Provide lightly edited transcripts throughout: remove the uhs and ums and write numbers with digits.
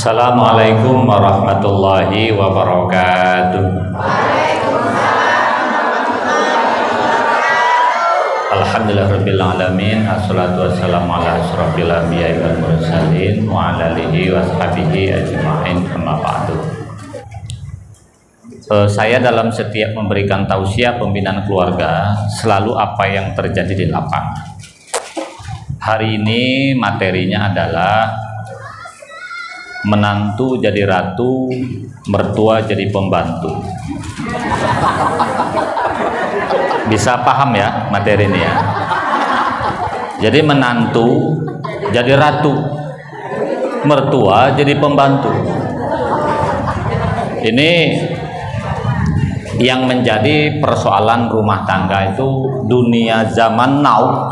Assalamualaikum warahmatullahi wabarakatuh. Alhamdulillahirabbil alamin, assalatu wassalamu ala asyrofil anbiya'i wal mursalin wa ala alihi washabihi ajma'in, amma ba'du. Saya dalam setiap memberikan tausiah pembinaan keluarga selalu apa yang terjadi di lapangan. Hari ini materinya adalah menantu jadi ratu, mertua jadi pembantu. Bisa paham ya materi ini ya? Jadi menantu jadi ratu, mertua jadi pembantu. Ini yang menjadi persoalan rumah tangga itu dunia zaman now,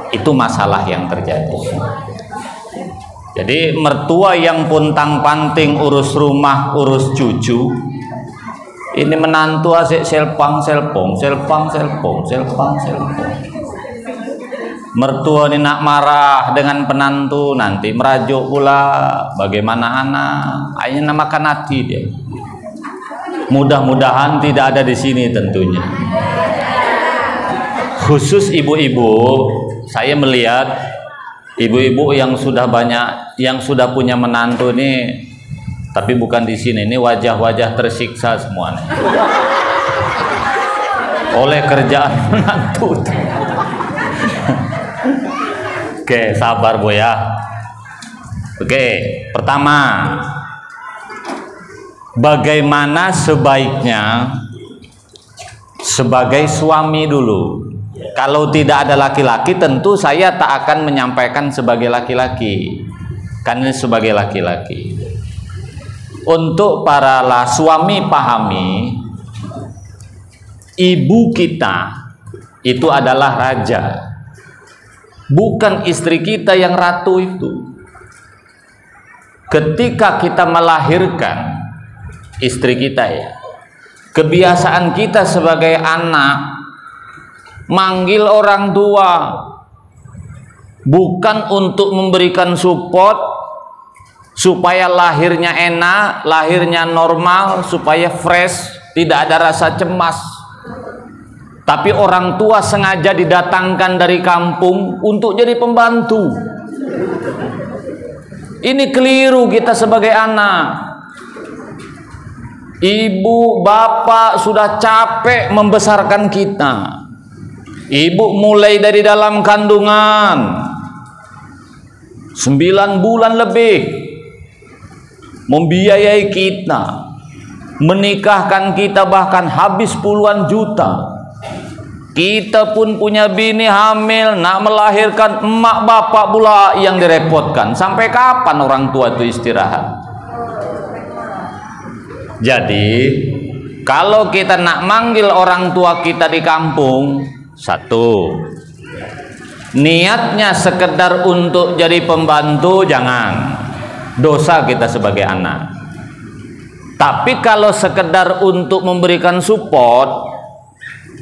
itu masalah yang terjadi. Jadi mertua yang puntang-panting urus rumah, urus cucu, ini menantu asik selpang. Mertua ini nak marah dengan penantu, nanti merajuk pula bagaimana anak, akhirnya makan hati dia. Mudah-mudahan tidak ada di sini tentunya. Khusus ibu-ibu, saya melihat ibu-ibu yang sudah banyak, yang sudah punya menantu ini, tapi bukan di sini, ini wajah-wajah tersiksa semuanya oleh kerjaan menantu. Oke, sabar Bu ya. Oke, pertama, bagaimana sebaiknya sebagai suami dulu. Kalau tidak ada laki-laki, tentu saya tak akan menyampaikan sebagai laki-laki, karena sebagai laki-laki. Untuk para suami pahami, ibu kita itu adalah raja, bukan istri kita yang ratu itu. Ketika kita melahirkan istri kita ya, kebiasaan kita sebagai anak manggil orang tua bukan untuk memberikan support supaya lahirnya enak, lahirnya normal, supaya fresh, tidak ada rasa cemas. Tapi orang tua sengaja didatangkan dari kampung untuk jadi pembantu. Ini keliru kita sebagai anak. Ibu, bapak sudah capek membesarkan kita. Ibu mulai dari dalam kandungan 9 bulan lebih membiayai kita, menikahkan kita, bahkan habis puluhan juta. Kita pun punya bini hamil, nak melahirkan, emak bapak pula yang direpotkan. Sampai kapan orang tua itu istirahat? Jadi kalau kita nak manggil orang tua kita di kampung, satu, niatnya sekedar untuk jadi pembantu, jangan, dosa kita sebagai anak. Tapi kalau sekedar untuk memberikan support,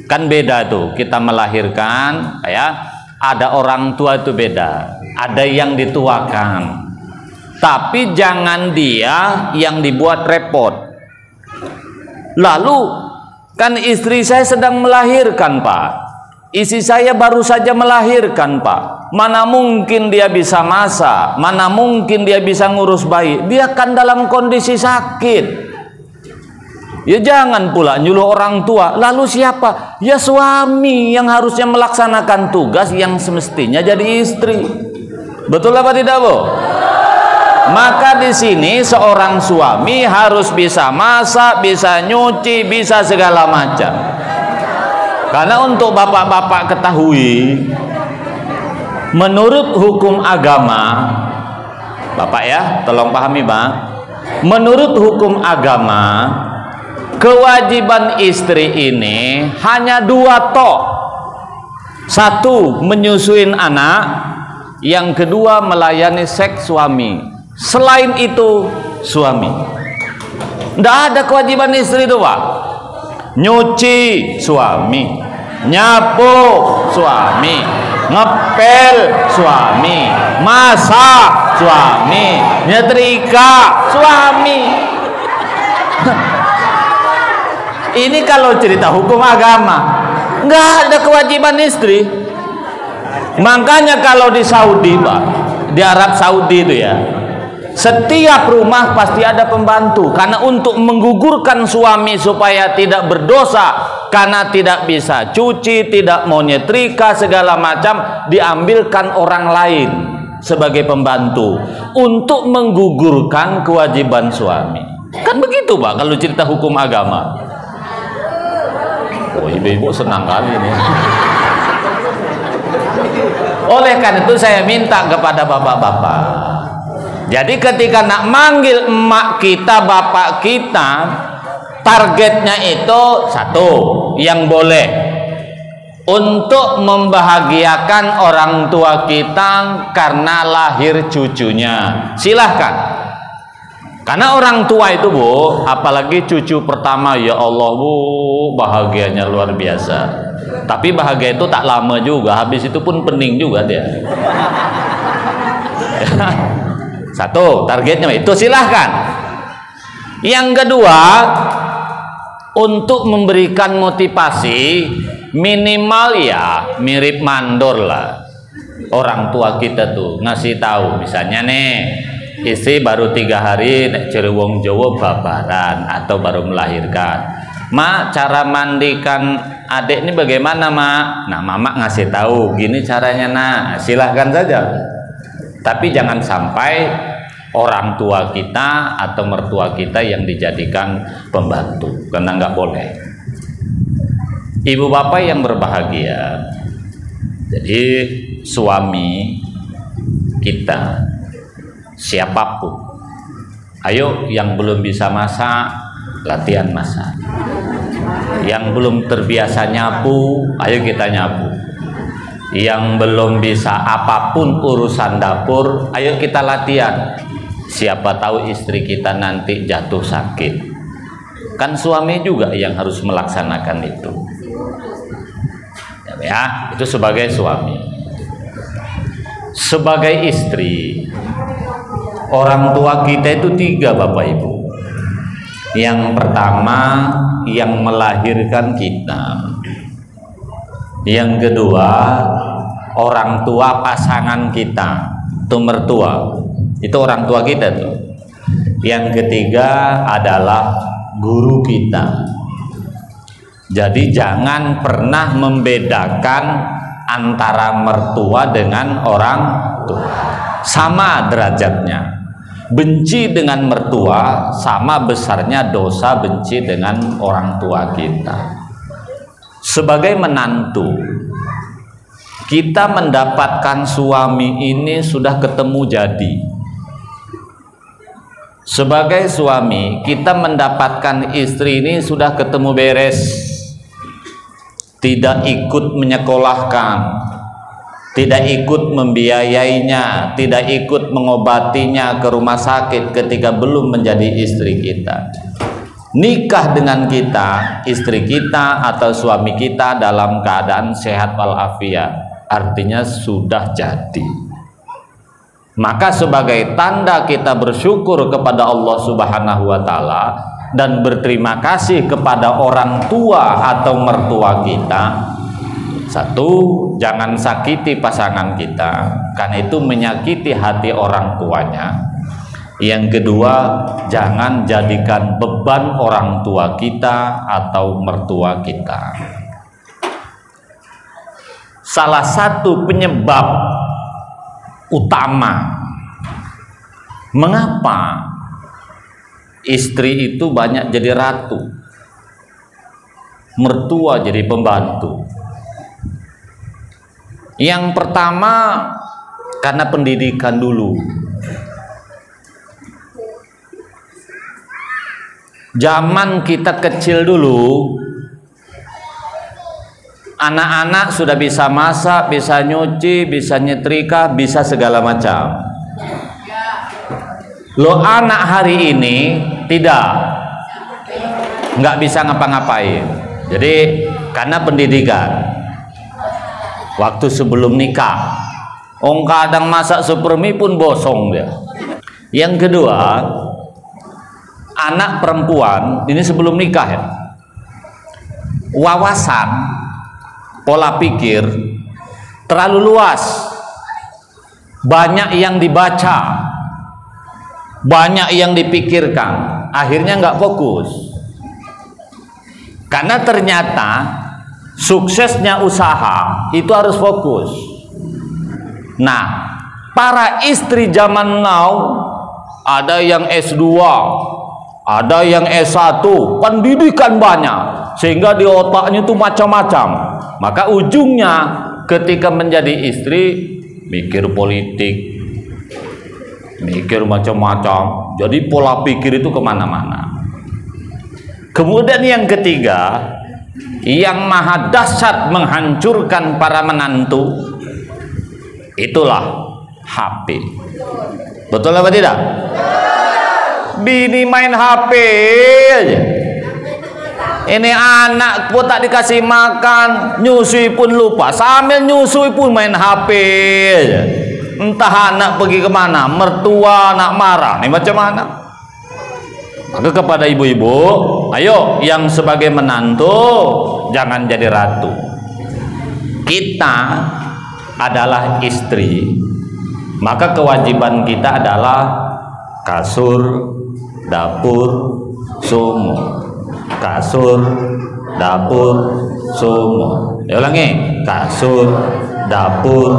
kan beda tuh. Kita melahirkan ya, ada orang tua itu beda, ada yang dituakan. Tapi jangan dia yang dibuat repot. Lalu kan istri saya sedang melahirkan Pak, istri saya baru saja melahirkan Pak, mana mungkin dia bisa masak, mana mungkin dia bisa ngurus bayi, dia kan dalam kondisi sakit. Ya jangan pula nyuruh orang tua. Lalu siapa? Ya suami yang harusnya melaksanakan tugas yang semestinya jadi istri. Betul apa tidak Bu? Maka di sini seorang suami harus bisa masak, bisa nyuci, bisa segala macam. Karena untuk bapak-bapak ketahui, menurut hukum agama, Bapak ya, tolong pahami Pak, menurut hukum agama, kewajiban istri ini hanya 2 tok. 1, menyusuin anak, yang kedua melayani seks suami. Selain itu suami, tidak ada kewajiban istri itu Pak. Nyuci suami, nyapu suami, ngepel suami, masak suami, nyetrika suami. Ini kalau cerita hukum agama, nggak ada kewajiban istri. Makanya kalau di Saudi, Pak, di Arab Saudi itu ya, setiap rumah pasti ada pembantu, karena untuk menggugurkan suami supaya tidak berdosa karena tidak bisa cuci, tidak mau nyetrika segala macam, diambilkan orang lain sebagai pembantu untuk menggugurkan kewajiban suami. Kan begitu, Pak, kalau cerita hukum agama. Oh, ibu-ibu senang kali ini. Oleh karena itu saya minta kepada bapak-bapak, jadi ketika nak manggil emak kita, bapak kita, targetnya itu satu, yang boleh untuk membahagiakan orang tua kita karena lahir cucunya, silahkan. Karena orang tua itu, Bu, apalagi cucu pertama, ya Allah, Bu, bahagianya luar biasa. Tapi bahagia itu tak lama juga, habis itu pun pening juga dia. Satu, targetnya itu silahkan. Yang kedua, untuk memberikan motivasi, minimal ya mirip mandor lah. Orang tua kita tuh ngasih tahu, misalnya nih, istri baru 3 hari nek cari wong Jawa babaran atau baru melahirkan. Mak, cara mandikan adik ini bagaimana, Mak? Nah, Mama ngasih tahu, gini caranya, Nak. Silahkan saja. Tapi jangan sampai orang tua kita atau mertua kita yang dijadikan pembantu, karena nggak boleh. Ibu bapak yang berbahagia, jadi suami kita siapapun, ayo yang belum bisa masak, latihan masak. Yang belum terbiasa nyapu, ayo kita nyapu. Yang belum bisa apapun urusan dapur, ayo kita latihan. Siapa tahu istri kita nanti jatuh sakit, kan suami juga yang harus melaksanakan itu. Ya, itu sebagai suami. Sebagai istri, orang tua kita itu 3, Bapak Ibu. Yang pertama, yang melahirkan kita. Yang kedua, orang tua pasangan kita, itu mertua, itu orang tua kita tuh. Yang ketiga adalah guru kita. Jadi jangan pernah membedakan antara mertua dengan orang tua, sama derajatnya. Benci dengan mertua sama besarnya dosa benci dengan orang tua kita. Sebagai menantu, kita mendapatkan suami ini sudah ketemu jadi. Sebagai suami, kita mendapatkan istri ini sudah ketemu beres. Tidak ikut menyekolahkan, tidak ikut membiayainya, tidak ikut mengobatinya ke rumah sakit ketika belum menjadi istri kita. Nikah dengan kita, istri kita atau suami kita dalam keadaan sehat walafiat, artinya sudah jadi. Maka sebagai tanda kita bersyukur kepada Allah Subhanahu wa Ta'ala dan berterima kasih kepada orang tua atau mertua kita, satu, jangan sakiti pasangan kita, karena itu menyakiti hati orang tuanya. Yang kedua, jangan jadikan beban orang tua kita atau mertua kita. Salah satu penyebab utama mengapa istri itu banyak jadi ratu, mertua jadi pembantu. Yang pertama, karena pendidikan dulu. Zaman kita kecil dulu, anak-anak sudah bisa masak, bisa nyuci, bisa nyetrika, bisa segala macam. Lo anak hari ini tidak, nggak bisa ngapa-ngapain. Jadi karena pendidikan. waktu sebelum nikah. Kadang masak supermi pun bosong dia. Yang kedua, anak perempuan ini sebelum nikah ya, wawasan, pola pikir terlalu luas, banyak yang dibaca, banyak yang dipikirkan, akhirnya nggak fokus. Karena ternyata suksesnya usaha itu harus fokus. Nah, para istri zaman now ada yang S2, ada yang S1, pendidikan banyak, sehingga di otaknya itu macam-macam. Maka ujungnya ketika menjadi istri mikir politik, mikir macam-macam, jadi pola pikir itu kemana-mana. Kemudian yang ketiga, yang maha dahsyat menghancurkan para menantu, itulah HP. Betul apa tidak? Bini main HP aja. Ini anak pun tak dikasih makan, nyusui pun lupa, sambil nyusui pun main HP aja. Entah anak pergi kemana, mertua nak marah, ini macam mana? Maka kepada ibu-ibu, ayo yang sebagai menantu jangan jadi ratu. Kita adalah istri, maka kewajiban kita adalah kasur, dapur, sumur. Kasur, dapur, sumur. Ulangi, kasur, dapur,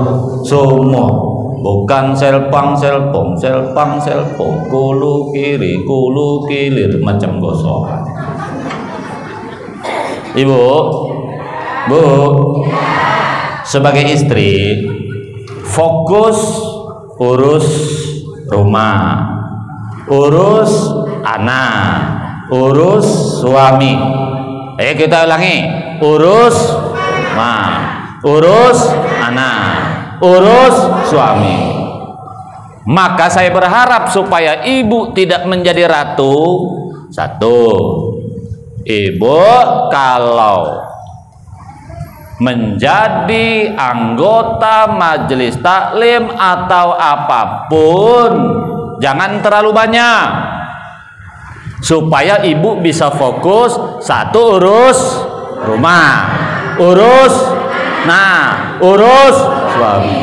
sumur. Bukan selpang, selpong, selpang, selpong, kulu kiri, kulu kilir, macam gosok. Ibu, Bu, sebagai istri, fokus urus rumah, urus anak, urus suami. Kita ulangi, urus rumah, urus anak, urus suami. Maka saya berharap supaya ibu tidak menjadi ratu. Satu, ibu kalau menjadi anggota majelis taklim atau apapun, jangan terlalu banyak, supaya ibu bisa fokus. Satu, urus rumah, urus urus suami.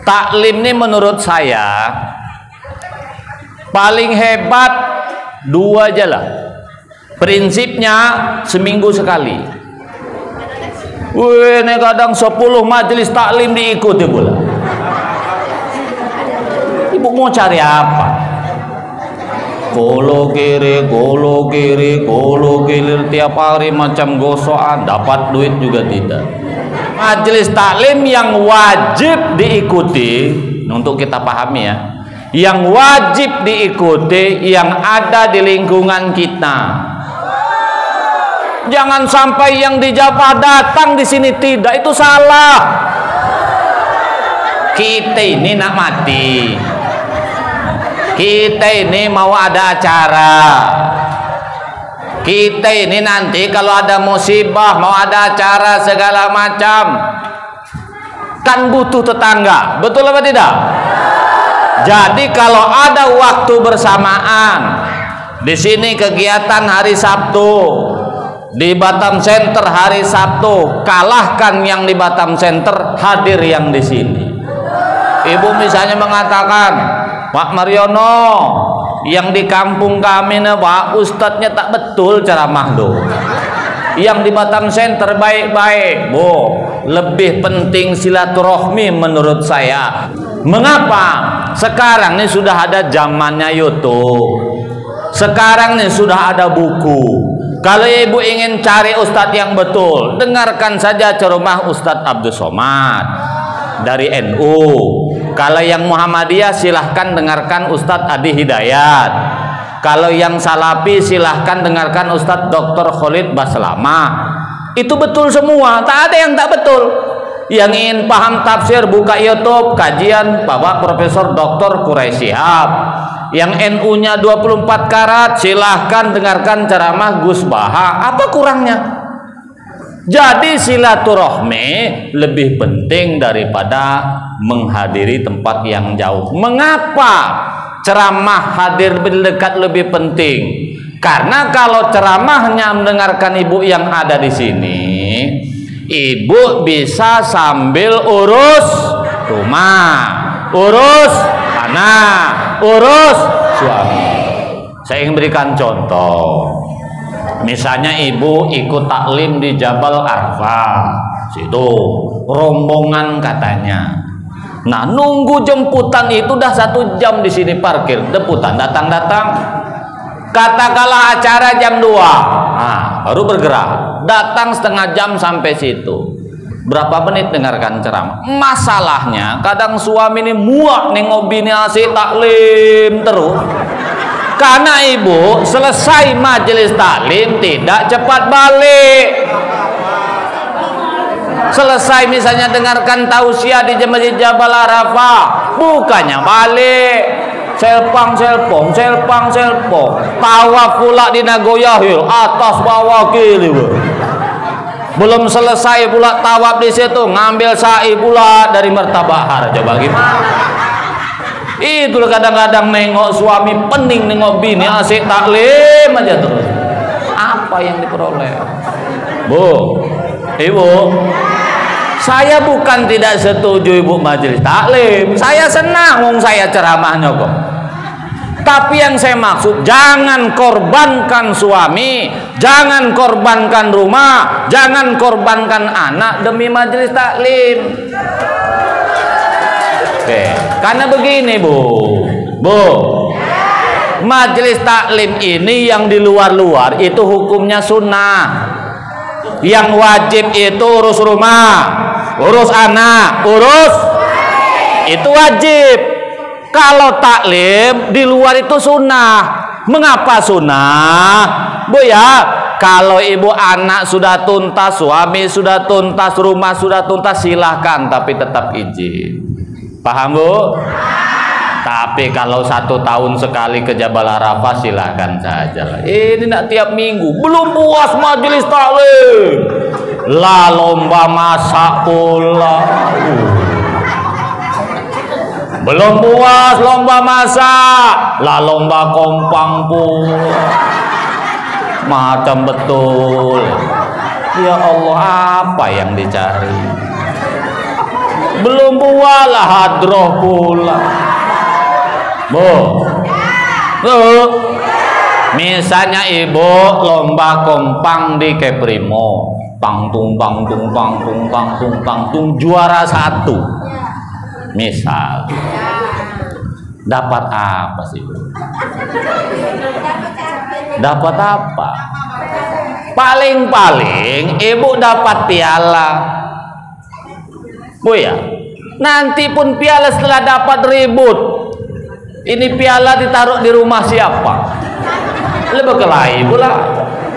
Taklim ini menurut saya paling hebat 2 aja lah. Prinsipnya seminggu sekali. Ini kadang 10 majelis taklim diikuti pula. Ibu mau cari apa? Kolo kiri, kolo kiri, kolo kiri tiap hari macam gosokan, dapat duit juga tidak. Majelis taklim yang wajib diikuti, untuk kita pahami ya, yang wajib diikuti yang ada di lingkungan kita. Jangan sampai yang di Jawa datang di sini tidak, itu salah. Kita ini nak mati, kita ini mau ada acara, kita ini nanti kalau ada musibah, mau ada acara segala macam, kan butuh tetangga. Betul apa tidak? Jadi kalau ada waktu bersamaan, di sini kegiatan hari Sabtu, di Batam Center hari Sabtu, kalahkan yang di Batam Center, hadir yang di sini. Ibu misalnya mengatakan, Pak Mariono, yang di kampung kami nih Pak Ustadznya tak betul ceramah do. Yang di Batam Center baik-baik, Bu. Lebih penting silaturahmi menurut saya. Mengapa? Sekarang ini sudah ada zamannya YouTube. Sekarang ini sudah ada buku. Kalau ibu ingin cari ustadz yang betul, dengarkan saja ceramah Ustadz Abdul Somad dari NU. Kalau yang Muhammadiyah silahkan dengarkan Ustadz Adi Hidayat. Kalau yang Salafi silahkan dengarkan Ustadz Dr. Khalid Baslama. Itu betul semua, tak ada yang tak betul. Yang ingin paham tafsir, buka YouTube kajian Bapak Profesor Dr. Quraisy Shihab. Yang NU-nya 24 karat silahkan dengarkan ceramah Gus Baha. Apa kurangnya? Jadi silaturahmi lebih penting daripada menghadiri tempat yang jauh. Mengapa ceramah hadir dekat lebih penting? Karena kalau ceramah hanya mendengarkan ibu yang ada di sini, ibu bisa sambil urus rumah, urus anak, urus suami. Saya ingin berikan contoh. Misalnya ibu ikut taklim di Jabal Arafah, situ rombongan katanya. Nah, nunggu jemputan itu udah 1 jam di sini parkir, jemputan datang-datang. Katakanlah acara jam 2, nah, baru bergerak. Datang setengah jam sampai situ. Berapa menit dengarkan ceramah? Masalahnya kadang suami ini muak nengok bini asik taklim terus. Karena ibu selesai majelis taklim tidak cepat balik. Selesai misalnya dengarkan tausiah di Masjid Jabal Arafah, bukannya balik. Selpang, tawaf pula di Nagoya Hill, atas bawah kiri. Belum selesai pula tawaf di situ, ngambil sa'i pula dari Martabak Har. Coba gimana? Itu kadang-kadang nengok suami pening, nengok bini asik taklim aja terus. Apa yang diperoleh? Bu, ibu, saya bukan tidak setuju ibu majelis taklim. Saya senang wong saya ceramahnya kok. Tapi yang saya maksud, jangan korbankan suami, jangan korbankan rumah, jangan korbankan anak demi majelis taklim. Oke, karena begini bu, majelis taklim ini yang di luar-luar itu hukumnya sunnah. Yang wajib itu urus rumah, urus anak, urus itu wajib. Kalau taklim di luar itu sunnah. Mengapa sunnah? Bu ya, kalau ibu anak sudah tuntas, suami sudah tuntas, rumah sudah tuntas, silahkan, tapi tetap izin. Paham bu? Tapi kalau 1 tahun sekali ke Jabal Arafah silahkan saja. Ini tidak tiap minggu. Belum puas majelis taklim, lah lomba masak pula. Belum puas lomba masak, lah lomba kompang pula. Macam betul. Ya Allah, apa yang dicari? Belum puas lah hadroh pula. Bu, misalnya ibu lomba kompang di Keprimo, pangtung juara 1. Misal, dapat apa sih? Dapat apa? Paling-paling ibu dapat piala. Bu ya, nanti pun piala setelah dapat ribut. Ini piala ditaruh di rumah siapa? Lebih kelahi pula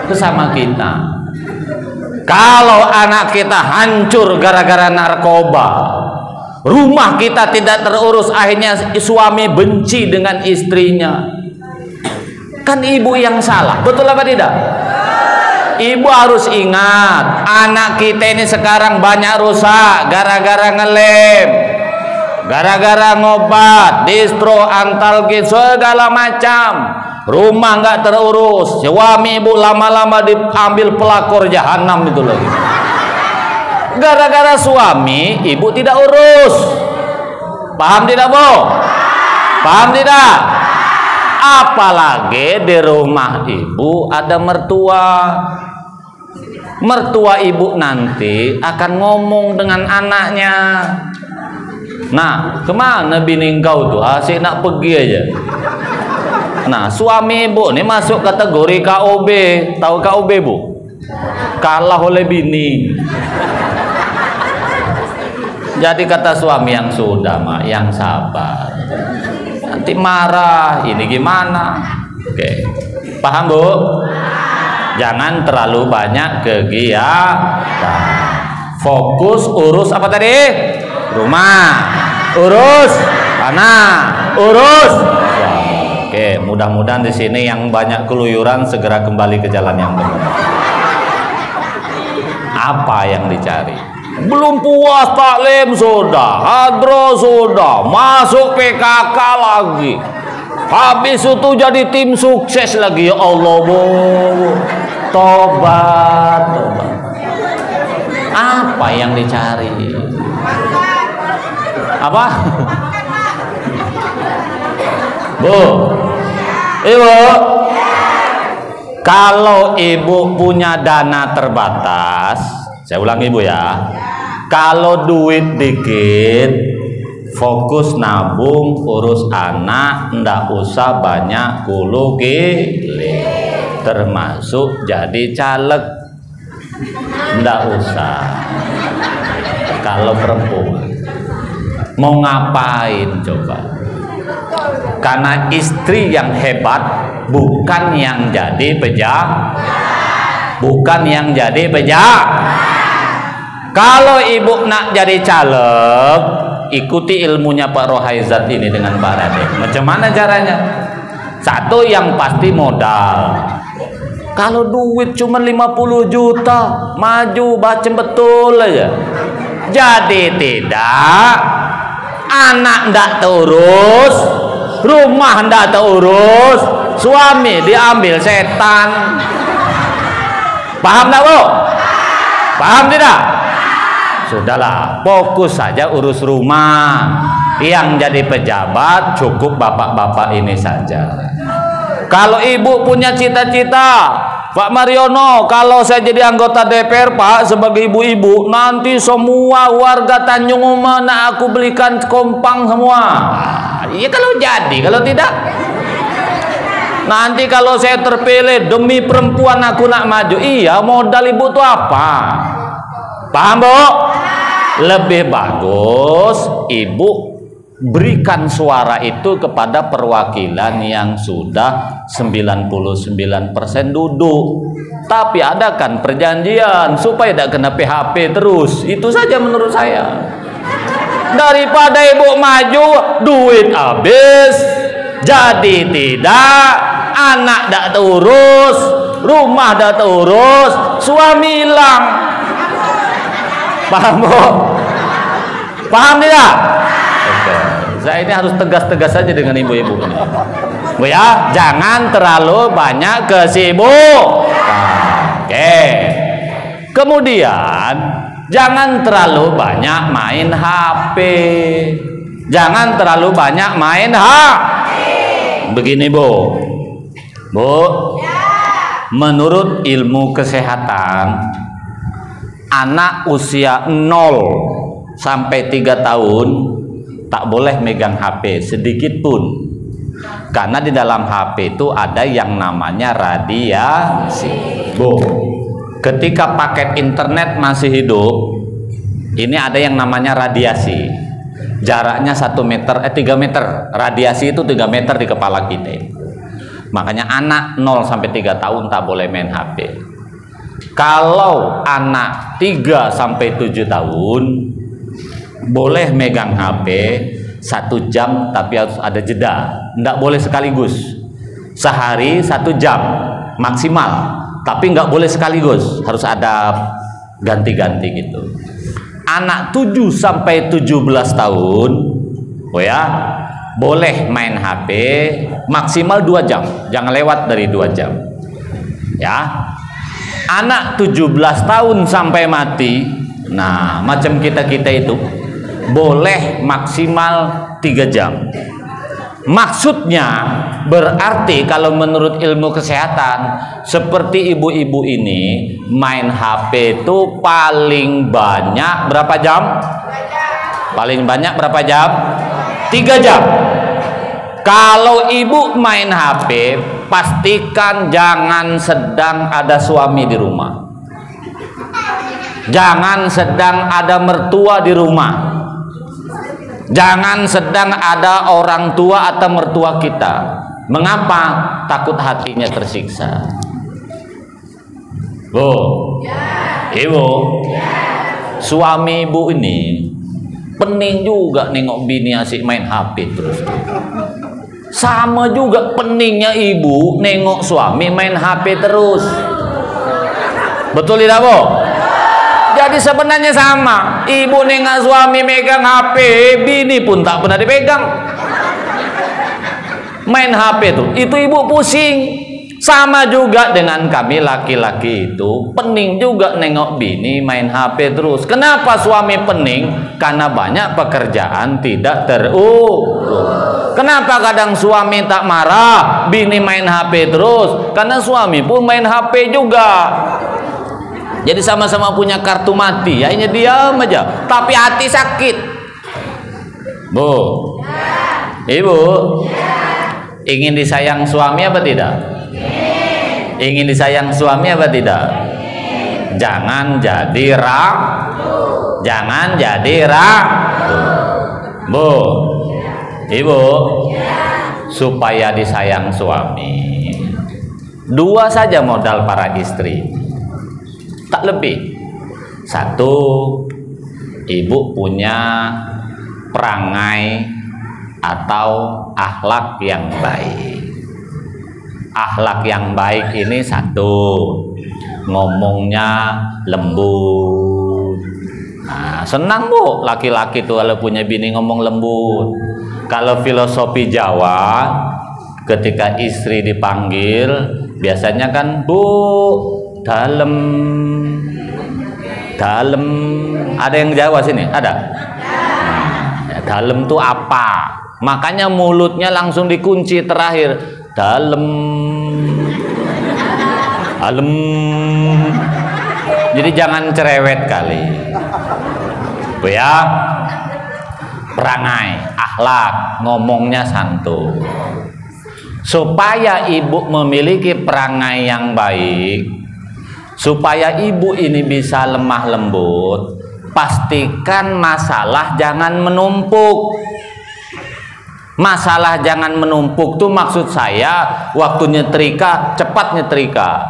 bersama kita. Kalau anak kita hancur gara-gara narkoba, rumah kita tidak terurus, akhirnya suami benci dengan istrinya, kan ibu yang salah. Betul apa tidak? Ibu harus ingat, anak kita ini sekarang banyak rusak gara-gara ngelem, gara-gara ngobat, distro, antalgin, segala macam. Rumah nggak terurus, suami ibu lama-lama diambil pelakor jahanam itu lagi. Gara-gara suami ibu tidak urus. Paham tidak bu? Paham tidak? Apalagi di rumah ibu ada mertua. Mertua ibu nanti akan ngomong dengan anaknya. Nah, kemana bini kau tuh? Asik nak pergi aja. Nah, suami ibu ini masuk kategori KOB. Tahu KOB bu? Kalah oleh bini. Jadi kata suami, yang sudah mak, yang sabar, nanti marah, ini gimana? Oke, paham bu? Jangan terlalu banyak kegiatan. Fokus urus apa tadi? Rumah, urus anak, urus. Oke, mudah-mudahan di sini yang banyak keluyuran segera kembali ke jalan yang benar. Apa yang dicari? Belum puas taklim sudah, hadro sudah, masuk PKK lagi. Habis itu jadi tim sukses lagi. Ya Allah, tobat, tobat. Apa yang dicari? Apa? Bu, ibu, kalau ibu punya dana terbatas, saya ulang ibu ya, kalau duit dikit, fokus nabung, urus anak, ndak usah banyak kulu-kili, termasuk jadi caleg, ndak usah. Kalau perempuan mau ngapain coba? Karena istri yang hebat bukan yang jadi pejabat, bukan yang jadi pejabat. Kalau ibu nak jadi caleg, ikuti ilmunya Pak Rohaizat ini dengan Pak Raden. Macam mana caranya? Satu, yang pasti modal. Kalau duit cuma 50 juta, maju bacem betul aja. Jadi tidak, anak ndak terurus, rumah ndak terurus, suami diambil setan. Paham tak, Bu? Paham tidak? Sudahlah, fokus saja urus rumah. Yang jadi pejabat cukup bapak-bapak ini saja. Kalau ibu punya cita-cita, Pak Mariono, kalau saya jadi anggota DPR, Pak, sebagai ibu-ibu, nanti semua warga Tanjung Uma aku belikan kompang semua. Iya kalau jadi, kalau tidak, nanti kalau saya terpilih demi perempuan aku nak maju. Iya, modal ibu tuh apa? Paham, Bu? Lebih bagus ibu berikan suara itu kepada perwakilan yang sudah 99% duduk. Tapi adakan perjanjian supaya tidak kena PHP terus. Itu saja menurut saya. Daripada ibu maju, duit habis, jadi tidak, anak tidak terurus, rumah tidak terurus, suami hilang. Paham, Bu? Paham tidak? Oke. Saya ini harus tegas-tegas saja dengan ibu-ibu ini. Bu ya, jangan terlalu banyak kesibukan. Oke. Kemudian jangan terlalu banyak main HP. Jangan terlalu banyak main HP. Begini, Bu. Bu, menurut ilmu kesehatan, anak usia 0 sampai 3 tahun tak boleh megang HP sedikit pun. Karena di dalam HP itu ada yang namanya radiasi. Bu, ketika paket internet masih hidup, ini ada yang namanya radiasi. Jaraknya 1 meter, 3 meter. Radiasi itu 3 meter di kepala kita. Makanya anak 0 sampai 3 tahun tak boleh main HP. Kalau anak 3 sampai 7 tahun boleh megang HP 1 jam, tapi harus ada jeda. Nggak boleh sekaligus. Sehari 1 jam maksimal, tapi nggak boleh sekaligus, harus ada ganti-ganti gitu. Anak 7 sampai 17 tahun, oh ya, boleh main HP maksimal 2 jam, jangan lewat dari 2 jam. Ya. Anak 17 tahun sampai mati, nah macam kita-kita itu boleh maksimal 3 jam. Maksudnya berarti kalau menurut ilmu kesehatan, seperti ibu-ibu ini main HP itu paling banyak berapa jam? Paling banyak berapa jam? 3 jam. Kalau ibu main HP, pastikan jangan sedang ada suami di rumah. Jangan sedang ada mertua di rumah. Jangan sedang ada orang tua atau mertua kita. Mengapa? Takut hatinya tersiksa. Bu, ibu, suami ibu ini pening juga nengok bini asik main HP terus. Sama juga peningnya ibu nengok suami main HP terus. Betul tidak, Bu? Jadi sebenarnya sama. Ibu nengok suami megang HP, bini pun tak pernah dipegang. Main HP tuh, itu ibu pusing. Sama juga dengan kami laki-laki itu pening juga nengok bini main HP terus. Kenapa suami pening? Karena banyak pekerjaan tidak terurus. Kenapa kadang suami tak marah, bini main HP terus? Karena suami pun main HP juga. Jadi sama-sama punya kartu mati, ya ini diam aja, tapi hati sakit. Bu, ibu, ingin disayang suami apa tidak? Ingin disayang suami apa tidak? Jangan jadi jangan jadi Bu, ibu, supaya disayang suami, dua saja modal para istri, tak lebih. Satu, ibu punya perangai atau akhlak yang baik. Akhlak yang baik ini satu, ngomongnya lembut. Nah, senang bu laki-laki tuh kalau punya bini ngomong lembut. Kalau filosofi Jawa, ketika istri dipanggil biasanya kan bu, dalam, ada yang Jawa sini ada? Nah, dalam tuh apa? Makanya mulutnya langsung dikunci terakhir. Dalam. Jadi jangan cerewet kali. Bu ya. Perangai, akhlak, ngomongnya santun. Supaya ibu memiliki perangai yang baik, supaya ibu ini bisa lemah lembut, pastikan masalah jangan menumpuk. Masalah jangan menumpuk tuh maksud saya waktu nyetrika cepat nyetrika,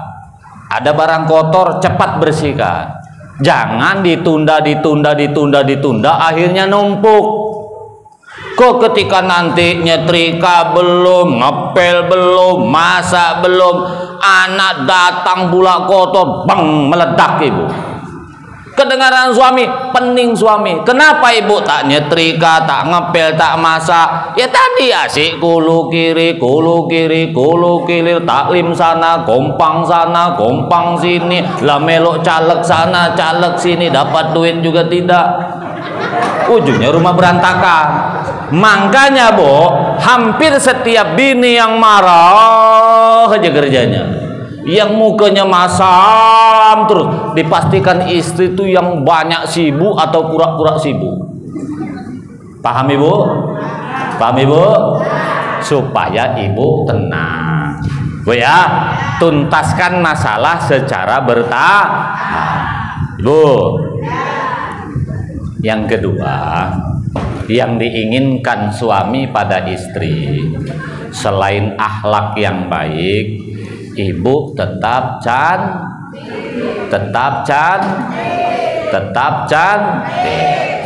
ada barang kotor cepat bersihkan, jangan ditunda akhirnya numpuk. Kok ketika nanti nyetrika belum, ngepel belum, masak belum, anak datang pula kotor, bang, meledak ibu. Kedengaran suami, pening suami. Kenapa ibu tak nyetrika, tak ngepel, tak masak? Ya tadi asik kulu kiri, taklim sana, kompang sini, lah melok caleg sana, caleg sini, dapat duit juga tidak. Ujungnya rumah berantakan. Makanya bu, hampir setiap bini yang marah aja kerjanya, yang mukanya masam terus, dipastikan istri itu yang banyak sibuk atau pura-pura sibuk. Paham ibu? Paham ibu? Supaya ibu tenang, bu ya, tuntaskan masalah secara bertahap, bu. Yang kedua, yang diinginkan suami pada istri selain akhlak yang baik, ibu tetap cantik,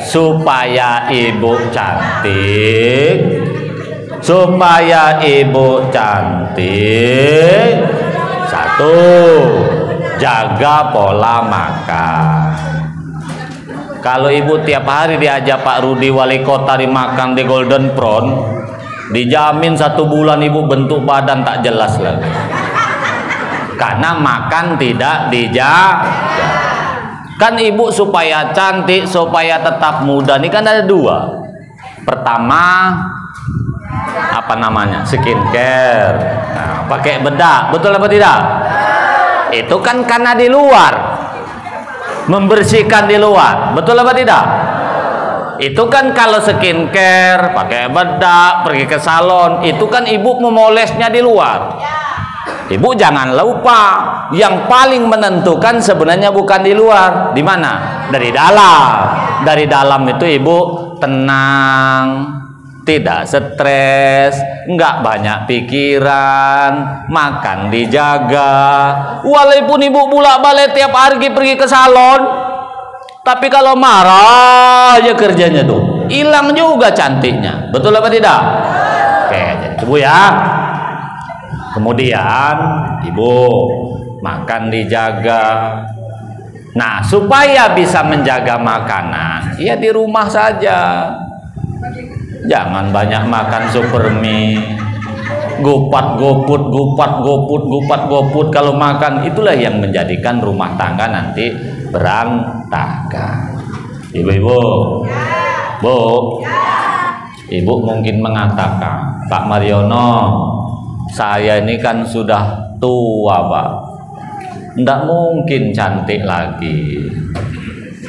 supaya ibu cantik, satu, jaga pola makan. Kalau ibu tiap hari diajak Pak Rudi wali kota dimakan di Golden Prawn, dijamin 1 bulan ibu bentuk badan tak jelas lagi. Karena makan tidak dijaga. Kan ibu supaya cantik, supaya tetap muda, ini kan ada 2. Pertama, apa namanya? Skincare. Nah, pakai bedak, betul apa tidak? Itu kan karena di luar, membersihkan di luar, betul apa tidak? Itu kan kalau skincare, pakai bedak, pergi ke salon, itu kan ibu memolesnya di luar. Ibu jangan lupa, yang paling menentukan sebenarnya bukan di luar, di mana? Dari dalam. Dari dalam itu ibu tenang, tidak stres, nggak banyak pikiran, makan dijaga. Walaupun ibu bolak-balik tiap hari pergi ke salon, tapi kalau marah aja kerjanya tuh, hilang juga cantiknya, betul apa tidak? Oke, jadi ibu ya. Kemudian ibu makan dijaga, Nah, supaya bisa menjaga makanan, ya di rumah saja. Jangan banyak makan super mie, gupat goput, gupat goput, gupat goput. Kalau makan, itulah yang menjadikan rumah tangga nanti berantakan. Ibu-ibu, Bu, Ibu mungkin mengatakan, Pak Mariono, saya ini kan sudah tua, Pak. Nggak mungkin cantik lagi.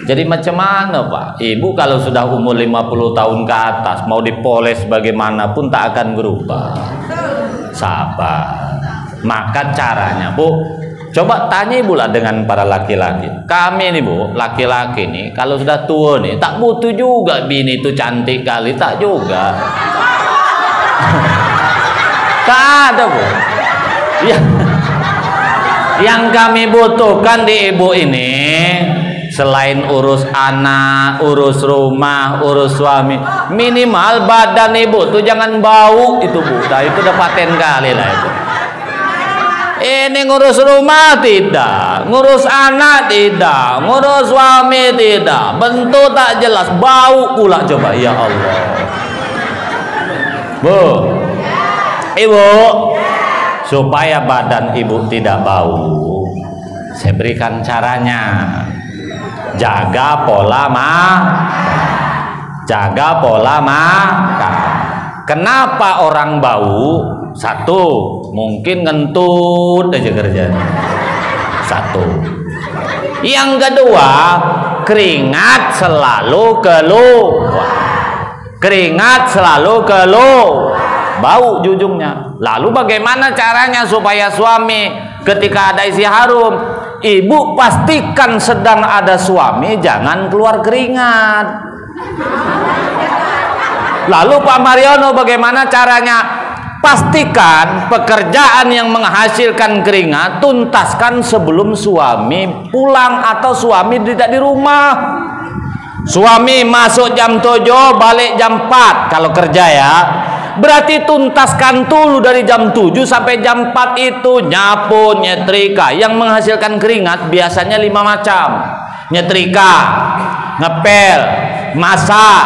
Jadi macam mana, Pak? Ibu kalau sudah umur 50 tahun ke atas, mau dipoles bagaimanapun tak akan berubah. Sabar. Maka caranya, Bu, coba tanya Ibu lah dengan para laki-laki. Kami nih, Bu, laki-laki nih, kalau sudah tua nih, tak butuh juga bini itu cantik kali, tak juga. Tak ada, Bu. Ya. Yang kami butuhkan di ibu ini, selain urus anak, urus rumah, urus suami, minimal badan ibu tuh jangan bau itu, Bu. Nah, itu udah paten kali lah itu. Ini ngurus rumah tidak, ngurus anak tidak, ngurus suami tidak, bentuk tak jelas, bau pula, coba, ya Allah. Bu, Ibu, supaya badan ibu tidak bau, saya berikan caranya. Jaga pola makan. Kenapa orang bau? Satu, mungkin ngentut aja kerjanya. Satu. Yang kedua, keringat selalu keluar. Keringat selalu keluar, bau ujungnya. Lalu bagaimana caranya supaya suami ketika ada isi harum, ibu pastikan sedang ada suami jangan keluar keringat. Lalu Pak Mariono bagaimana caranya? Pastikan pekerjaan yang menghasilkan keringat tuntaskan sebelum suami pulang atau suami tidak di rumah. Suami masuk jam 7, balik jam 4 kalau kerja ya. Berarti tuntaskan dulu dari jam 7 sampai jam 4 itu nyapu, nyetrika. Yang menghasilkan keringat biasanya 5 macam. Nyetrika, ngepel, masak,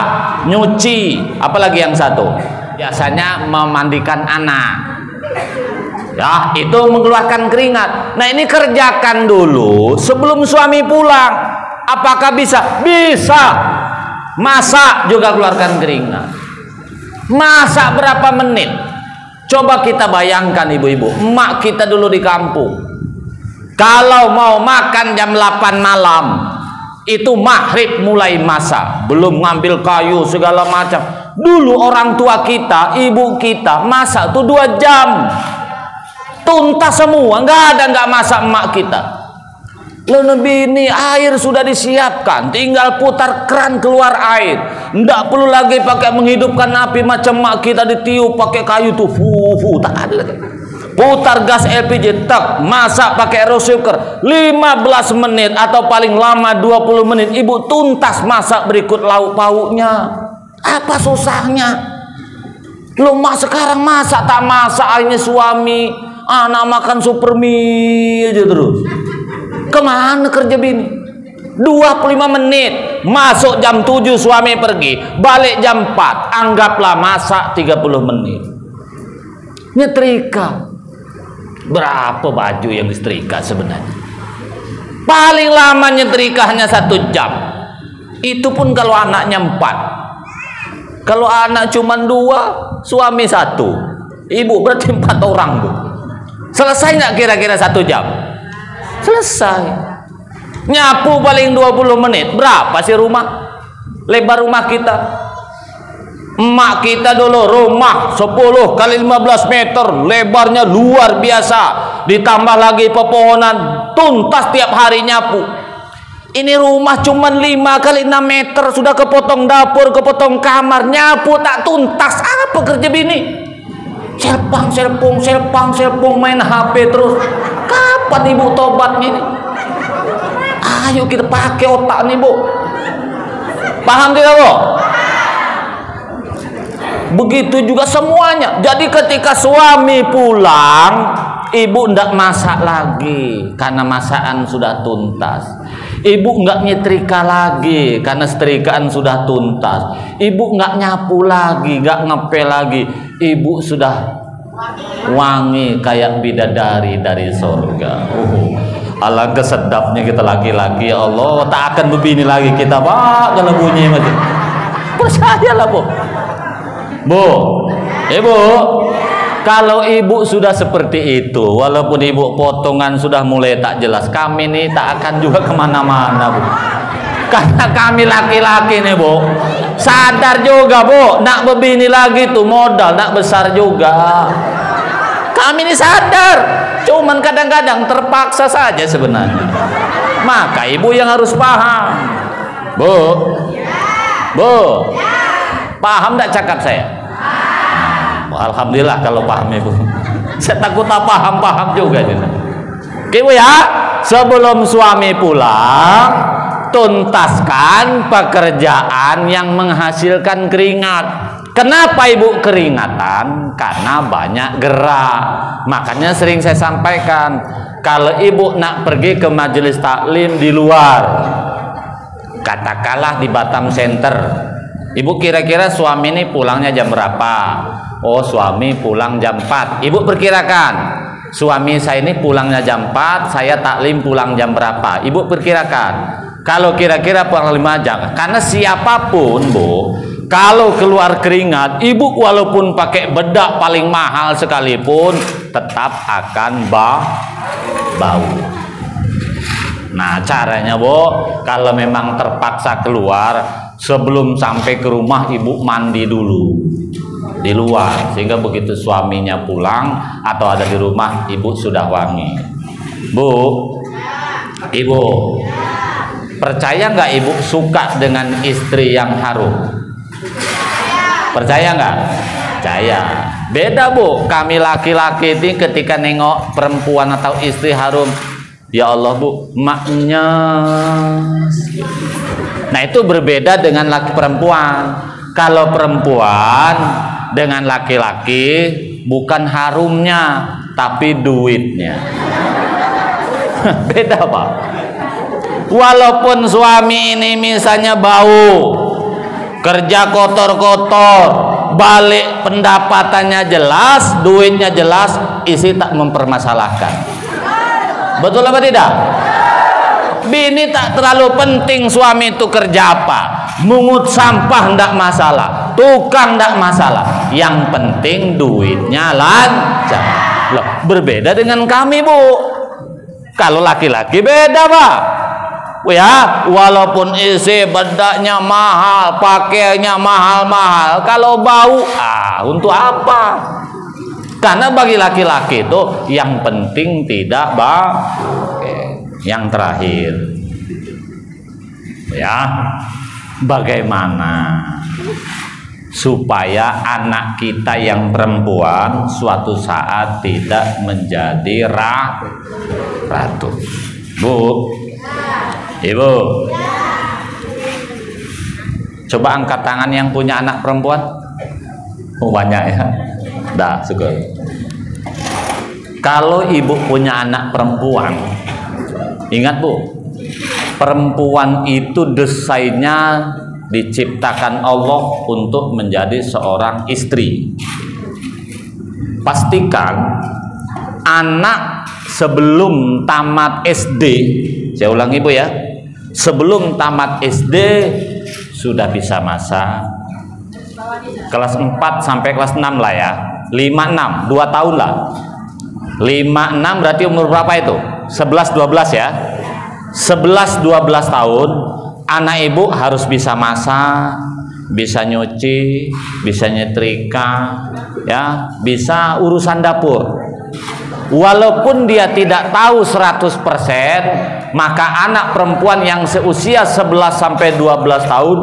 nyuci, apalagi yang satu. Biasanya memandikan anak. Ya, itu mengeluarkan keringat. Nah, ini kerjakan dulu sebelum suami pulang. Apakah bisa? Bisa. Masak juga keluarkan keringat. Masak berapa menit? Coba kita bayangkan ibu-ibu, emak kita dulu di kampung. Kalau mau makan jam 8 malam, itu maghrib mulai masak. Belum ngambil kayu segala macam. Dulu orang tua kita, ibu kita masak tuh 2 jam. Tuntas semua, nggak masak emak kita. Lalu ini air sudah disiapkan, tinggal putar keran keluar air. Nggak perlu lagi pakai menghidupkan api macam mak kita ditiup pakai kayu tuh, tak ada lagi. Putar gas LPG, tak masak pakai rice cooker 15 menit atau paling lama 20 menit. Ibu tuntas masak berikut lauk pauknya. Apa susahnya? Lu mak sekarang masak tak masak akhirnya suami, anak makan super mie aja terus. Kemana kerja bini? 25 menit, masuk jam 7 suami pergi, balik jam 4, anggaplah masak 30 menit. Nyetrika, berapa baju yang disetrika sebenarnya? Paling lama nyetrika hanya 1 jam. Itu pun kalau anaknya 4. Kalau anak cuma 2, suami 1, ibu berarti 4 orang, Bu. Selesai nggak kira-kira 1 jam? Selesai. Nyapu paling 20 menit. Berapa sih rumah? Lebar rumah kita. Emak kita dulu rumah 10 kali 15 meter, lebarnya luar biasa. Ditambah lagi pepohonan, tuntas tiap hari nyapu. Ini rumah cuman 5 kali 6 meter, sudah kepotong dapur, kepotong kamar, nyapu tak tuntas. Apa kerja bini? Selpang, main HP terus. Kapan ibu tobatnya ini? Ayo kita pakai otak nih, Bu. Paham tidak, Bu? Begitu juga semuanya. Jadi ketika suami pulang, Ibu ndak masak lagi karena masakan sudah tuntas. Ibu nggak nyetrika lagi karena setrikaan sudah tuntas. Ibu nggak nyapu lagi, nggak ngepel lagi. Ibu sudah wangi kayak bidadari dari surga. Alangkah sedapnya kita laki-laki. Ya Allah, tak akan begini lagi kita, Pak. Kalau bunyi macam percayalah, Bu. Bu, Ibu, kalau ibu sudah seperti itu, walaupun ibu potongan sudah mulai tak jelas, kami nih tak akan juga kemana-mana, Bu. Karena kami laki-laki nih, Bu, sadar juga, Bu, nak begini lagi tuh modal nak besar juga. Kami ini sadar, cuman kadang-kadang terpaksa saja sebenarnya. Maka ibu yang harus paham. Bu, Bu, paham tak cakap saya? Alhamdulillah kalau paham, Ibu. Saya takut tak paham juga. Ibu ya, sebelum suami pulang, tuntaskan pekerjaan yang menghasilkan keringat. Kenapa ibu keringatan? Karena banyak gerak. Makanya sering saya sampaikan, kalau ibu nak pergi ke majelis taklim di luar, katakanlah di Batam Center, ibu kira-kira suami ini pulangnya jam berapa? Oh, suami pulang jam 4. Ibu perkirakan, suami saya ini pulangnya jam 4, saya taklim pulang jam berapa? Ibu perkirakan. Kalau kira-kira pulang 5 jam. Karena siapapun, Bu, kalau keluar keringat, ibu walaupun pakai bedak paling mahal sekalipun, tetap akan bau. Nah, caranya, Bu, kalau memang terpaksa keluar, sebelum sampai ke rumah ibu mandi dulu di luar, sehingga begitu suaminya pulang atau ada di rumah, ibu sudah wangi. Bu, ibu percaya nggak ibu suka dengan istri yang harum? Percaya nggak? Percaya. Beda, Bu, kami laki-laki ini ketika nengok perempuan atau istri harum, ya Allah, Bu, maknya. Nah, itu berbeda dengan laki perempuan. Kalau perempuan dengan laki-laki bukan harumnya, tapi duitnya. Beda, Pak. Walaupun suami ini misalnya bau, kerja kotor-kotor, balik pendapatannya jelas, duitnya jelas, isi tak mempermasalahkan. Betul apa tidak? Bini tak terlalu penting suami itu kerja apa. Mungut sampah ndak masalah, tukang ndak masalah, yang penting duitnya lancar. Loh, berbeda dengan kami, Bu. Kalau laki-laki beda, Pak. Ya, walaupun isi bedaknya mahal, pakaiannya mahal-mahal, kalau bau, untuk apa? Karena bagi laki-laki itu yang penting tidak bau. Yang terakhir, ya, bagaimana supaya anak kita yang perempuan suatu saat tidak menjadi ratu? Bu, Ibu, coba angkat tangan yang punya anak perempuan. Oh, banyak ya. Dah, syukur. Kalau ibu punya anak perempuan, ingat, Bu, perempuan itu desainnya diciptakan Allah untuk menjadi seorang istri. Pastikan anak sebelum tamat SD, saya ulangi, Bu, ya, sebelum tamat SD sudah bisa masak. Kelas 4 sampai kelas 6 lah ya, 5-6, 2 tahun lah. 5-6 berarti umur berapa itu? 11-12 ya. 11-12 tahun anak ibu harus bisa masak, bisa nyuci, bisa nyetrika, ya, bisa urusan dapur. Walaupun dia tidak tahu 100%, maka anak perempuan yang seusia 11-12 tahun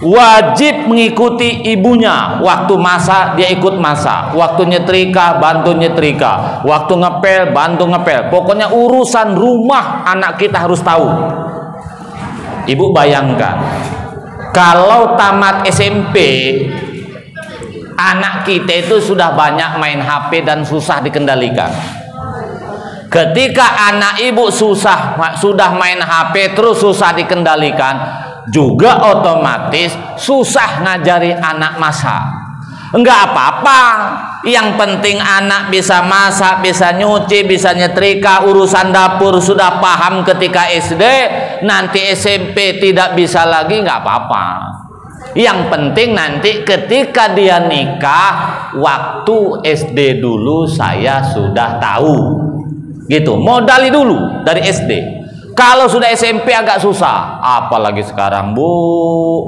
wajib mengikuti ibunya. Waktu masak dia ikut masak, waktu nyetrika bantu nyetrika, waktu ngepel bantu ngepel. Pokoknya urusan rumah anak kita harus tahu. Ibu bayangkan, kalau tamat SMP anak kita itu sudah banyak main HP dan susah dikendalikan. Ketika anak ibu sudah main HP terus susah dikendalikan, juga otomatis susah ngajari anak masak. Enggak apa-apa, yang penting anak bisa masak, bisa nyuci, bisa nyetrika, urusan dapur sudah paham ketika SD, nanti SMP tidak bisa lagi, enggak apa-apa. Yang penting nanti ketika dia nikah, waktu SD dulu saya sudah tahu. Gitu, modali dulu dari SD. Kalau sudah SMP agak susah, apalagi sekarang, Bu.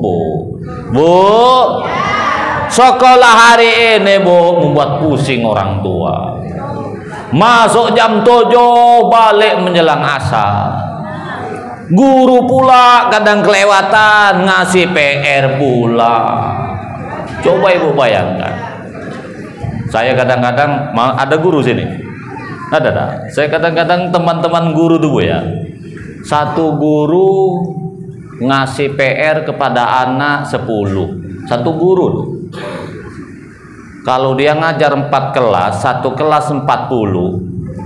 Sekolah hari ini, Bu, membuat pusing orang tua. Masuk jam 7, balik menjelang asar. Guru pula kadang kelewatan ngasih PR pula. Coba Ibu bayangkan. Saya kadang-kadang ada guru sini. Ada. Saya kadang-kadang teman-teman guru dulu ya. Satu guru ngasih PR kepada anak 10. Satu guru tuh. Kalau dia ngajar 4 kelas, satu kelas 40,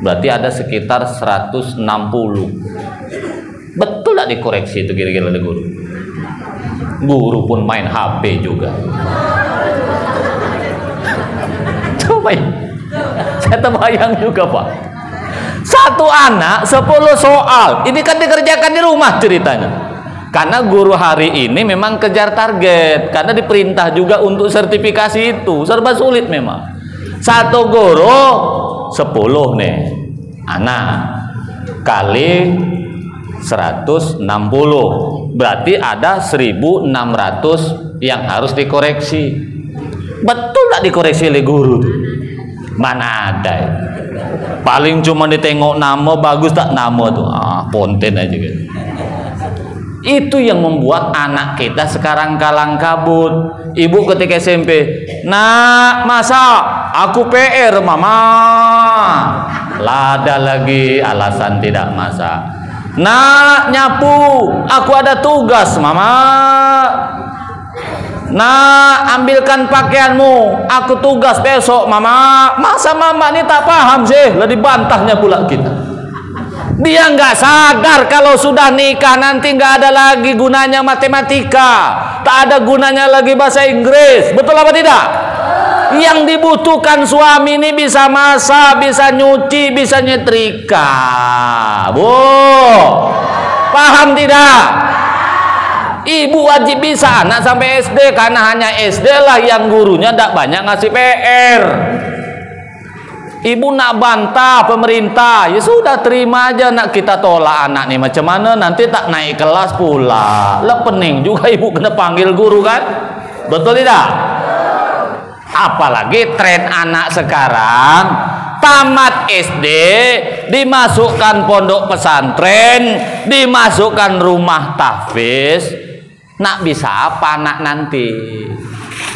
berarti ada sekitar 160. Betul tak dikoreksi itu kira-kira oleh guru? Guru pun main HP juga. Coba ya. Saya terbayang juga, Pak. Satu anak 10 soal. Ini kan dikerjakan di rumah ceritanya. Karena guru hari ini memang kejar target, karena diperintah juga untuk sertifikasi itu. Serba sulit memang. Satu guru 10 nih anak kali 160. Berarti ada 1600 yang harus dikoreksi. Betul tak dikoreksi oleh guru tuh? Mana ada ya? Paling cuma ditengok nama bagus tak nama tuh, ponten aja kan. Itu yang membuat anak kita sekarang kalang kabut. Ibu ketika SMP, nak masak, aku PR mama. Lada lagi alasan tidak masak. Nak nyapu, aku ada tugas mama. Nah, ambilkan pakaianmu, aku tugas besok mama. Masa mama ini tak paham sih, lah dibantahnya pula kita. Dia nggak sadar kalau sudah nikah nanti nggak ada lagi gunanya matematika, tak ada gunanya lagi bahasa Inggris. Betul apa tidak? Yang dibutuhkan suami ini bisa masak, bisa nyuci, bisa nyetrika. Bu, paham tidak? Ibu wajib bisa anak sampai SD, karena hanya SD lah yang gurunya tidak banyak ngasih PR. Ibu nak bantah pemerintah, ya sudah terima aja, nak kita tolak anak nih macam mana, nanti tak naik kelas pula. Lah pening juga ibu kena panggil guru kan? Betul tidak? Apalagi tren anak sekarang tamat SD dimasukkan pondok pesantren, dimasukkan rumah tahfiz. Nak bisa apa anak nanti?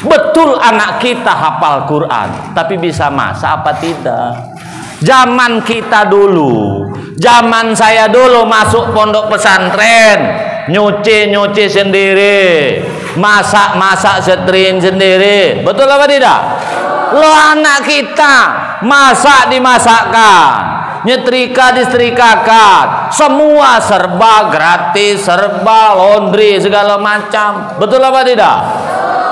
Betul anak kita hafal Quran, tapi bisa masak apa tidak? Zaman kita dulu, zaman saya dulu masuk pondok pesantren, nyuci sendiri, masak setrin sendiri. Betul apa tidak? Lo anak kita masak dimasakkan, nyetrika disetrikakan, semua serba gratis, serba laundry segala macam. Betul apa tidak?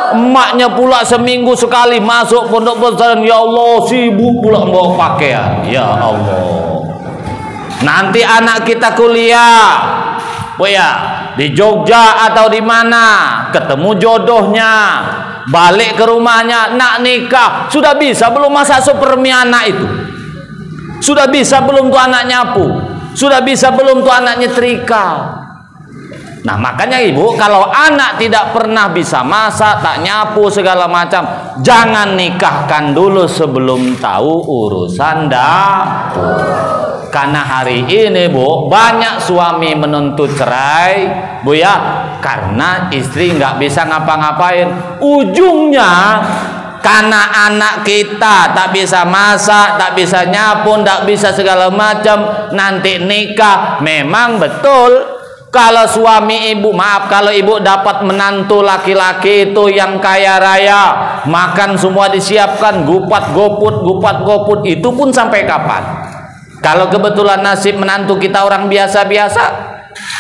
Emaknya pula seminggu sekali masuk pondok pesantren, ya Allah sibuk pula bawa pakaian, ya Allah. Nanti anak kita kuliah, ya di Jogja atau di mana, ketemu jodohnya, balik ke rumahnya, nak nikah, sudah bisa belum masak supermi anak itu? Sudah bisa belum tuh anak nyapu? Sudah bisa belum tuh anak nyetrika? Nah makanya ibu, kalau anak tidak pernah bisa masak, tak nyapu segala macam, jangan nikahkan dulu sebelum tahu urusan dapur. Karena hari ini bu, banyak suami menuntut cerai bu ya, karena istri nggak bisa ngapa-ngapain. Ujungnya karena anak kita tak bisa masak, tak bisa nyapu, tak bisa segala macam, nanti nikah. Memang betul kalau suami ibu, maaf, kalau ibu dapat menantu laki-laki itu yang kaya raya, makan semua disiapkan, gupat goput, itu pun sampai kapan? Kalau kebetulan nasib menantu kita orang biasa-biasa,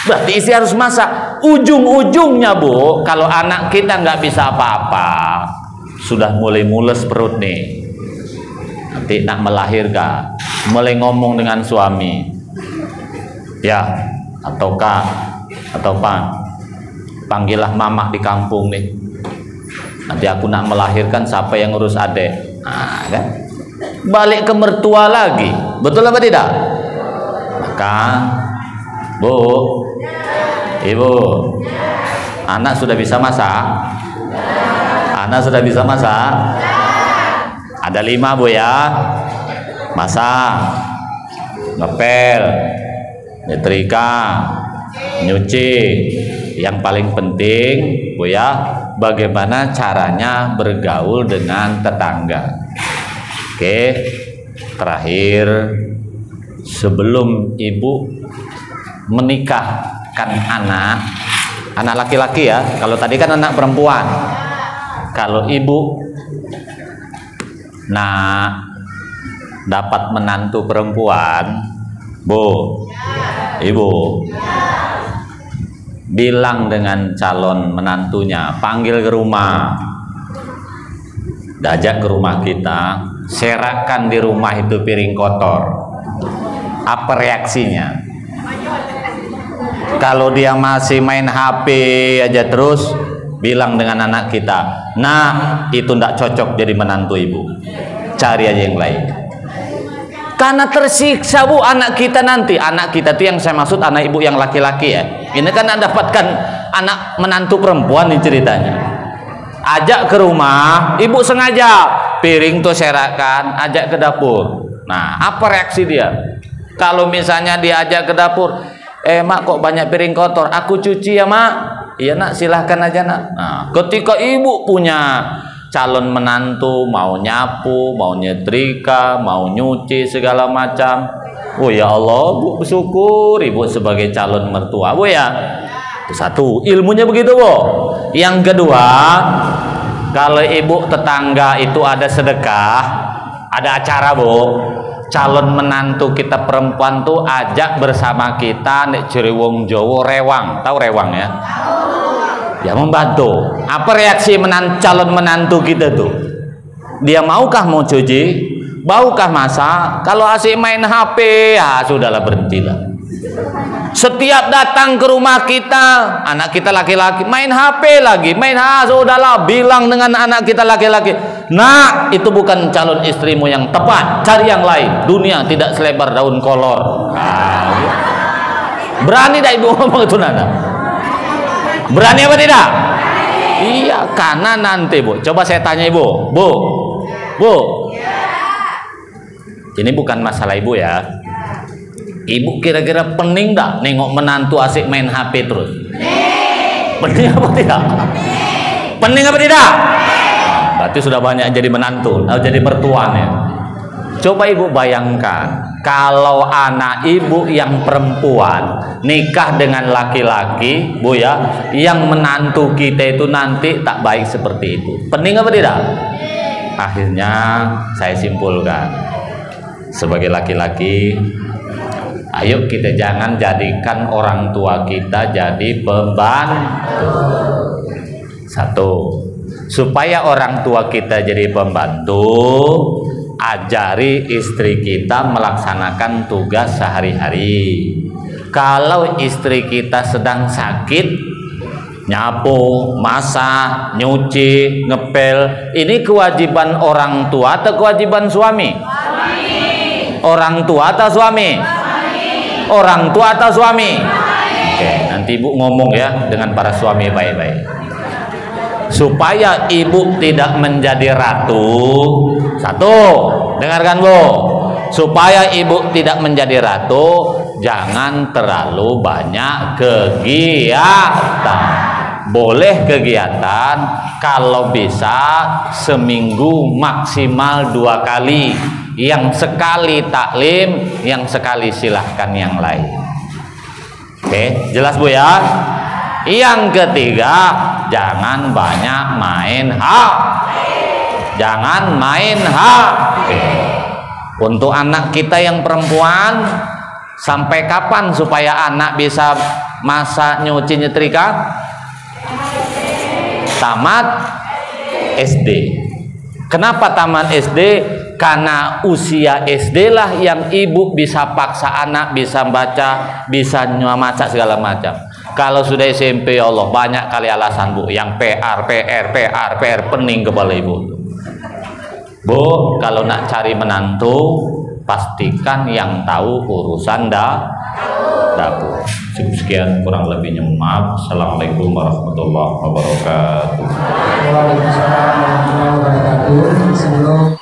berarti istri harus masak. Ujung-ujungnya Bu, kalau anak kita nggak bisa apa-apa, sudah mulai mules perut nih, nanti nak melahirkan, mulai ngomong dengan suami, ya, atau Pak, panggillah mama di kampung nih, nanti aku nak melahirkan, siapa yang ngurus adek? Nah, kan? Balik ke mertua lagi, betul apa tidak? Maka Bu, Ibu, anak sudah bisa masak? Anak sudah bisa masak? Ada 5 Bu ya. Masak, ngepel, nyetrika, nyuci. Yang paling penting Bu ya, bagaimana caranya bergaul dengan tetangga. Oke, terakhir, sebelum ibu menikahkan anak laki-laki ya, kalau tadi kan anak perempuan, kalau ibu dapat menantu perempuan, Bu, Ibu bilang dengan calon menantunya, panggil ke rumah, ajak ke rumah kita, serakan di rumah itu piring kotor. Apa reaksinya? Kalau dia masih main HP aja terus, bilang dengan anak kita, nah itu ndak cocok jadi menantu ibu, cari aja yang lain. Karena tersiksa Bu anak kita nanti. Anak kita itu yang saya maksud anak ibu yang laki-laki ya. Ini kan dapatkan anak menantu perempuan nih ceritanya. Ajak ke rumah, ibu sengaja piring tuh serakan, ajak ke dapur. Nah, apa reaksi dia? Kalau misalnya diajak ke dapur, mak kok banyak piring kotor, aku cuci ya mak. Iya nak, silahkan aja nak. Nah, ketika ibu punya calon menantu, mau nyapu, mau nyetrika, mau nyuci segala macam, oh ya Allah Bu, bersyukur ibu sebagai calon mertua Bu ya. Itu satu, ilmunya begitu Bu. Yang kedua, kalau ibu tetangga itu ada sedekah, ada acara Bu, calon menantu kita perempuan tuh ajak bersama kita nek ciri wong Jawa rewang, tahu rewang ya? Ya, membantu. Apa reaksi calon menantu kita tuh? Dia maukah mau cuci? Maukah masak? Kalau asik main HP, ya sudahlah, berhentilah. Setiap datang ke rumah kita, anak kita laki-laki main HP lagi, sudahlah, bilang dengan anak kita laki-laki, nah itu bukan calon istrimu yang tepat, cari yang lain. Dunia tidak selebar daun kolor. Berani dah ibu ngomong itu nana? Berani apa tidak? Iya, karena nanti Bu, coba saya tanya ibu, Bu, ini bukan masalah ibu ya. Ibu kira-kira pening dah nengok menantu asik main HP terus? Pening apa tidak? Pening apa tidak? Berarti sudah banyak jadi menantu, jadi mertuan ya. Coba ibu bayangkan, kalau anak ibu yang perempuan nikah dengan laki-laki Bu ya, yang menantu kita itu nanti tak baik seperti itu. Pening apa tidak? Akhirnya saya simpulkan, sebagai laki-laki, ayo kita jangan jadikan orang tua kita jadi pembantu. Satu, supaya orang tua kita jadi pembantu, ajari istri kita melaksanakan tugas sehari-hari. Kalau istri kita sedang sakit, nyapu, masak, nyuci, ngepel, ini kewajiban orang tua atau kewajiban suami? Orang tua atau suami? Orang tua atau suami? Oke, nanti ibu ngomong ya dengan para suami baik-baik. Supaya ibu tidak menjadi ratu, satu, dengarkan Bu, supaya ibu tidak menjadi ratu, jangan terlalu banyak kegiatan. Boleh kegiatan kalau bisa seminggu maksimal 2 kali, yang sekali taklim, yang sekali silahkan yang lain. Oke, jelas Bu ya? Yang ketiga, jangan banyak main HP. Jangan main HP. Untuk anak kita yang perempuan, sampai kapan supaya anak bisa masak, nyuci, nyetrika? Tamat SD. Kenapa tamat SD? Karena usia SD lah yang ibu bisa paksa anak bisa baca, bisa masak segala macam. Kalau sudah SMP, ya Allah, banyak kali alasan bu, yang PR, pening kepala ibu. Bu, kalau nak cari menantu, pastikan yang tahu urusan dapur. Sekian kurang lebihnya maaf. Assalamualaikum warahmatullahi wabarakatuh. Waalaikumsalam warahmatullahi wabarakatuh. Sebelum